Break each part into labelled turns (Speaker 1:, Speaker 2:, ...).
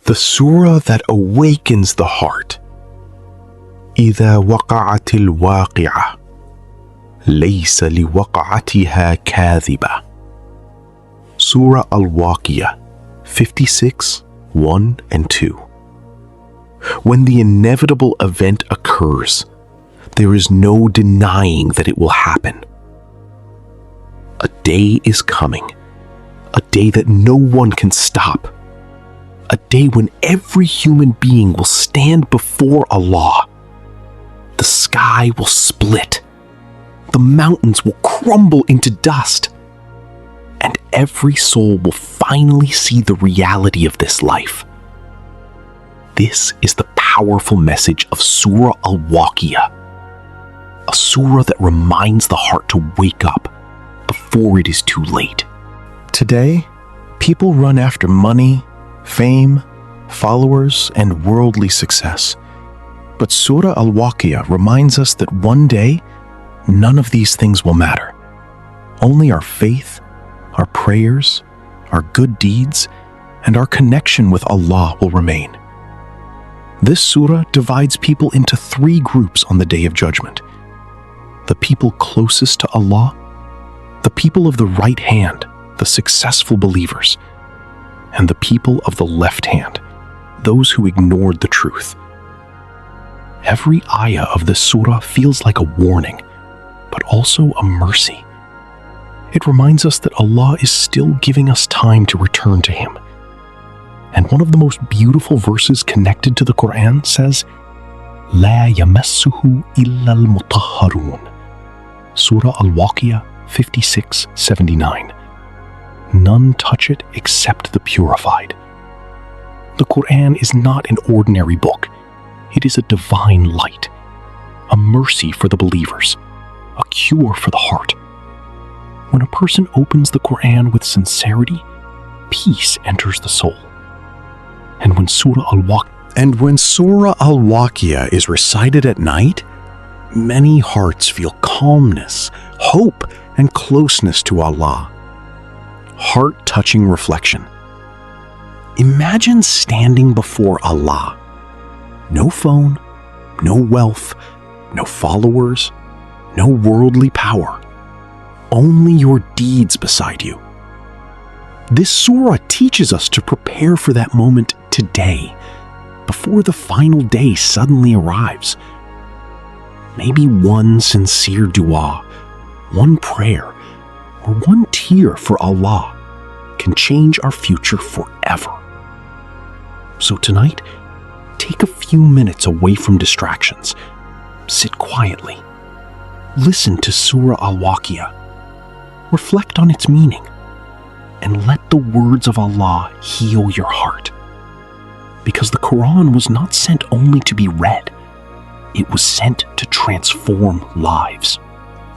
Speaker 1: the surah that awakens the heart. إذا وقعت الواقعة ليس لوقعتها كاذبة. Surah Al-Waqi'ah 56, 1 and 2. When the inevitable event occurs, there is no denying that it will happen. A day is coming, a day that no one can stop, a day when every human being will stand before Allah. The sky will split, the mountains will crumble into dust, and every soul will finally see the reality of this life. This is the powerful message of Surah Al-Waqi'ah, a surah that reminds the heart to wake up before it is too late. Today, people run after money, fame, followers, and worldly success. But Surah Al-Waqi'ah reminds us that one day, none of these things will matter. Only our faith, our prayers, our good deeds, and our connection with Allah will remain. This surah divides people into 3 groups on the Day of Judgment. The people closest to Allah, the people of the right hand, the successful believers, and the people of the left hand, those who ignored the truth. Every ayah of this surah feels like a warning, but also a mercy. It reminds us that Allah is still giving us time to return to Him. And one of the most beautiful verses connected to the Quran says, لا يمسه إلا المطهرون. Surah Al-Waqi'ah 56:79. None touch it except the purified. The Quran is not an ordinary book. It is a divine light, a mercy for the believers, a cure for the heart. When a person opens the Quran with sincerity, peace enters the soul. And when Surah Al-Waqi'ah is recited at night, many hearts feel calmness, hope, and closeness to Allah. Heart-touching reflection. Imagine standing before Allah. No phone, no wealth, no followers, no worldly power. Only your deeds beside you. This surah teaches us to prepare for that moment today, before the final day suddenly arrives. Maybe one sincere dua, one prayer, or one tear for Allah can change our future forever. So tonight, take a few minutes away from distractions. Sit quietly. Listen to Surah Al-Waqi'ah. Reflect on its meaning. And let the words of Allah heal your heart. Because the Quran was not sent only to be read. It was sent to transform lives.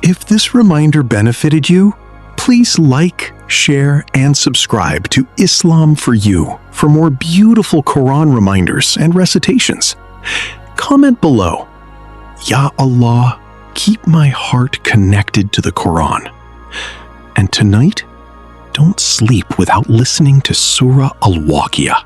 Speaker 1: If this reminder benefited you, please like, share, and subscribe to Islam for You for more beautiful Quran reminders and recitations. Comment below, Ya Allah, keep my heart connected to the Quran. And tonight, don't sleep without listening to Surah Al-Waqi'ah.